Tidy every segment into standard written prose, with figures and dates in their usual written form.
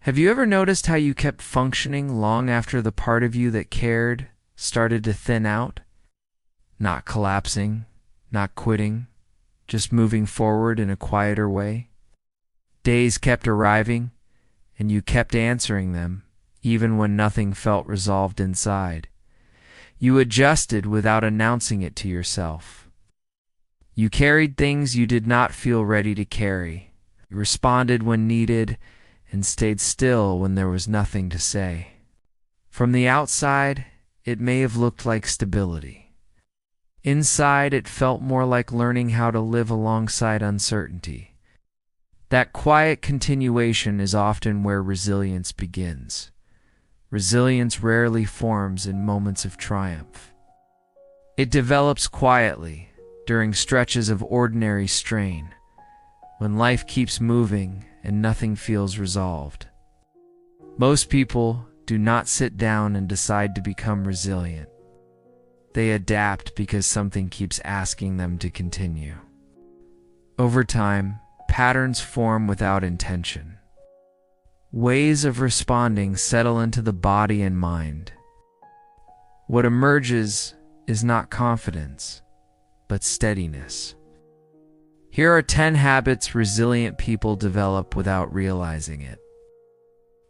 Have you ever noticed how you kept functioning long after the part of you that cared started to thin out? Not collapsing, not quitting, just moving forward in a quieter way? Days kept arriving, and you kept answering them, even when nothing felt resolved inside. You adjusted without announcing it to yourself. You carried things you did not feel ready to carry. You responded when needed and stayed still when there was nothing to say. From the outside, it may have looked like stability. Inside, it felt more like learning how to live alongside uncertainty. That quiet continuation is often where resilience begins. Resilience rarely forms in moments of triumph. It develops quietly during stretches of ordinary strain, when life keeps moving and nothing feels resolved. Most people do not sit down and decide to become resilient. They adapt because something keeps asking them to continue. Over time, patterns form without intention. Ways of responding settle into the body and mind. What emerges is not confidence, but steadiness. Here are 10 habits resilient people develop without realizing it.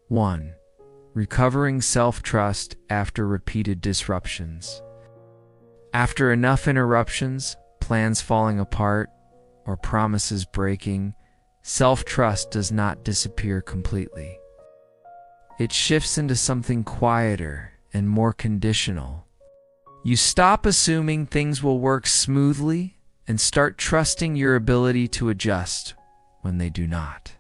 1. Recovering self-trust after repeated disruptions. After enough interruptions, plans falling apart, or promises breaking, self-trust does not disappear completely. It shifts into something quieter and more conditional. You stop assuming things will work smoothly and start trusting your ability to adjust when they do not.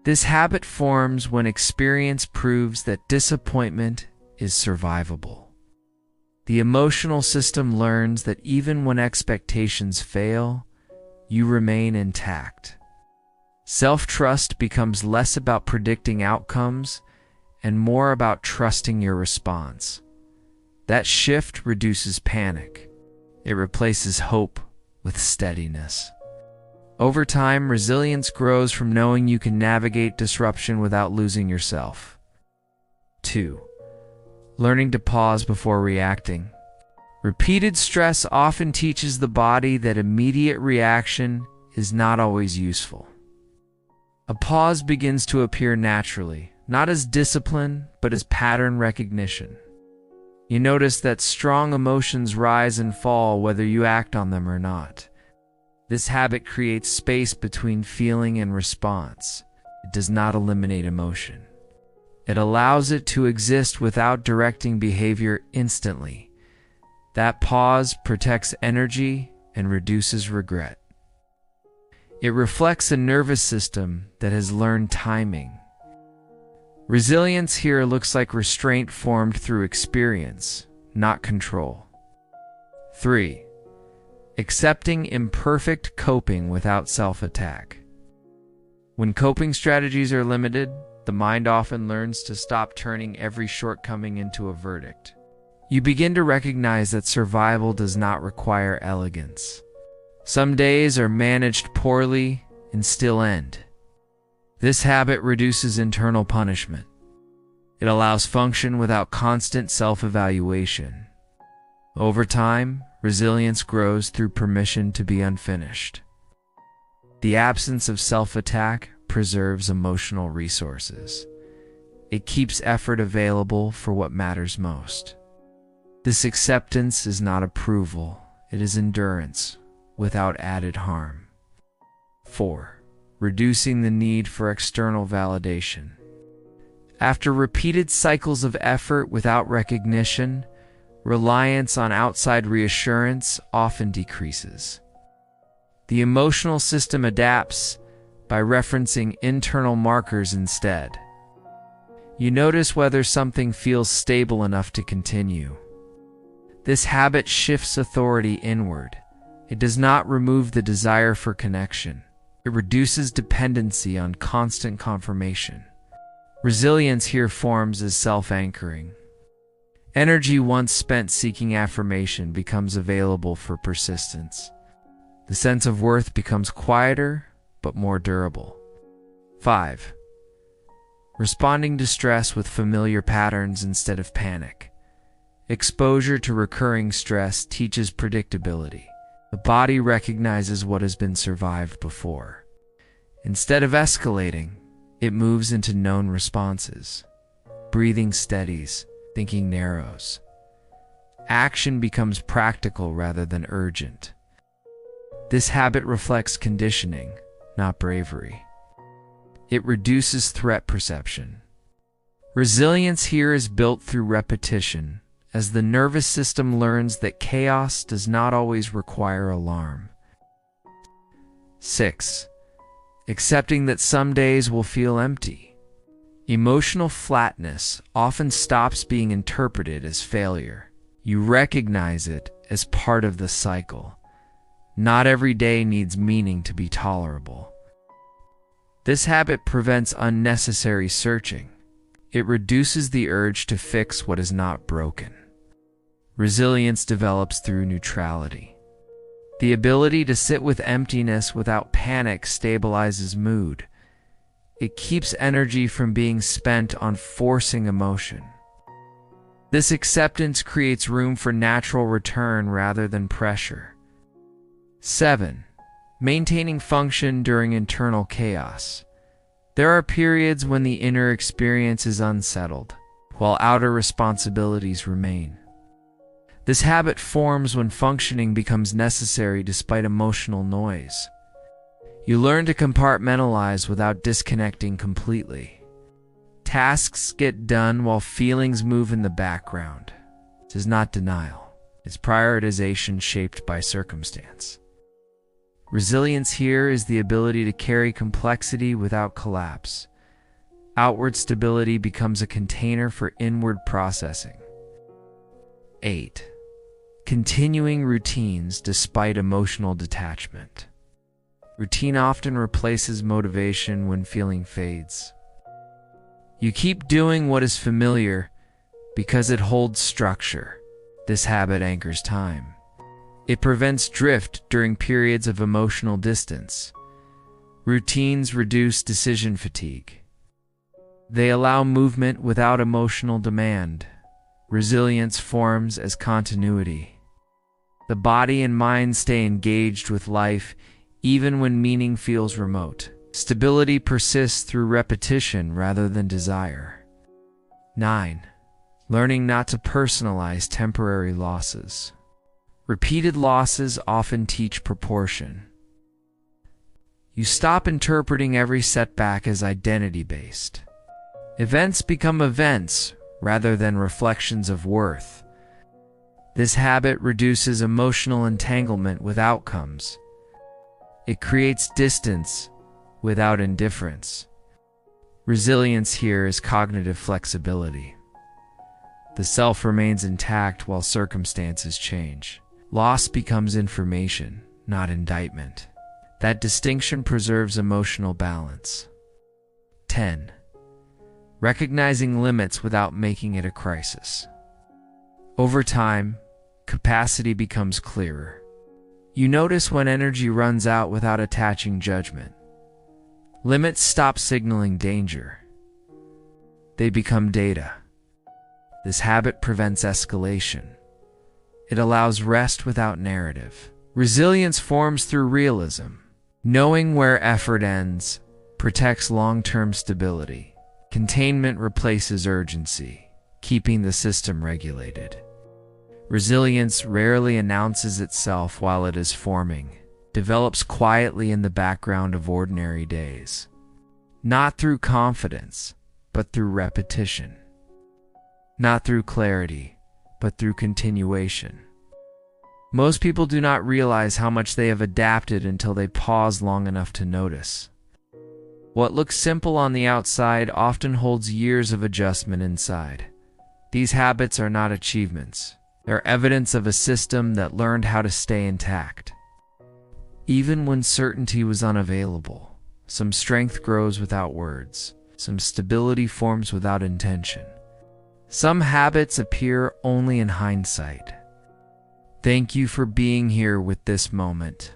This habit forms when experience proves that disappointment is survivable. The emotional system learns that even when expectations fail, you remain intact. Self-trust becomes less about predicting outcomes and more about trusting your response. That shift reduces panic. It replaces hope with steadiness. Over time, resilience grows from knowing you can navigate disruption without losing yourself. 2. Learning to pause before reacting. Repeated stress often teaches the body that immediate reaction is not always useful. A pause begins to appear naturally, not as discipline, but as pattern recognition. You notice that strong emotions rise and fall whether you act on them or not. This habit creates space between feeling and response. It does not eliminate emotion. It allows it to exist without directing behavior instantly. That pause protects energy and reduces regret. It reflects a nervous system that has learned timing. Resilience here looks like restraint formed through experience, not control. 3. Accepting imperfect coping without self-attack. When coping strategies are limited, the mind often learns to stop turning every shortcoming into a verdict. You begin to recognize that survival does not require elegance. Some days are managed poorly and still end. This habit reduces internal punishment. It allows function without constant self-evaluation. Over time, resilience grows through permission to be unfinished. The absence of self-attack preserves emotional resources. It keeps effort available for what matters most. This acceptance is not approval, it is endurance without added harm. 4. Reducing the need for external validation. After repeated cycles of effort without recognition, reliance on outside reassurance often decreases. The emotional system adapts by referencing internal markers instead. You notice whether something feels stable enough to continue. This habit shifts authority inward. It does not remove the desire for connection. It reduces dependency on constant confirmation. Resilience here forms as self-anchoring. Energy once spent seeking affirmation becomes available for persistence. The sense of worth becomes quieter, but more durable. 5. responding to stress with familiar patterns instead of panic. Exposure to recurring stress teaches predictability. The body recognizes what has been survived before. Instead of escalating, it moves into known responses. Breathing steadies, thinking narrows. Action becomes practical rather than urgent. This habit reflects conditioning, not bravery. It reduces threat perception. Resilience here is built through repetition, as the nervous system learns that chaos does not always require alarm. 6. Accepting that some days will feel empty. Emotional flatness often stops being interpreted as failure. You recognize it as part of the cycle. Not every day needs meaning to be tolerable. This habit prevents unnecessary searching. It reduces the urge to fix what is not broken. Resilience develops through neutrality. The ability to sit with emptiness without panic stabilizes mood. It keeps energy from being spent on forcing emotion. This acceptance creates room for natural return rather than pressure. 7. Maintaining function during internal chaos. There are periods when the inner experience is unsettled, while outer responsibilities remain. This habit forms when functioning becomes necessary despite emotional noise. You learn to compartmentalize without disconnecting completely. Tasks get done while feelings move in the background. This is not denial. It's prioritization shaped by circumstance. Resilience here is the ability to carry complexity without collapse. Outward stability becomes a container for inward processing. 8. Continuing routines despite emotional detachment. Routine often replaces motivation when feeling fades. You keep doing what is familiar because it holds structure. This habit anchors time. It prevents drift during periods of emotional distance. Routines reduce decision fatigue. They allow movement without emotional demand. Resilience forms as continuity. The body and mind stay engaged with life even when meaning feels remote. Stability persists through repetition rather than desire. 9. Learning not to personalize temporary losses. Repeated losses often teach proportion. You stop interpreting every setback as identity-based. Events become events rather than reflections of worth. This habit reduces emotional entanglement with outcomes. It creates distance without indifference. Resilience here is cognitive flexibility. The self remains intact while circumstances change. Loss becomes information, not indictment. That distinction preserves emotional balance. 10. Recognizing limits without making it a crisis. Over time, capacity becomes clearer. You notice when energy runs out without attaching judgment. Limits stop signaling danger. They become data. This habit prevents escalation. It allows rest without narrative. Resilience forms through realism. Knowing where effort ends protects long-term stability. Containment replaces urgency, keeping the system regulated. Resilience rarely announces itself while it is forming, develops quietly in the background of ordinary days. Not through confidence, but through repetition. Not through clarity, but through continuation. Most people do not realize how much they have adapted until they pause long enough to notice. What looks simple on the outside often holds years of adjustment inside. These habits are not achievements. They're evidence of a system that learned how to stay intact. Even when certainty was unavailable, some strength grows without words. Some stability forms without intention. Some habits appear only in hindsight. Thank you for being here with this moment.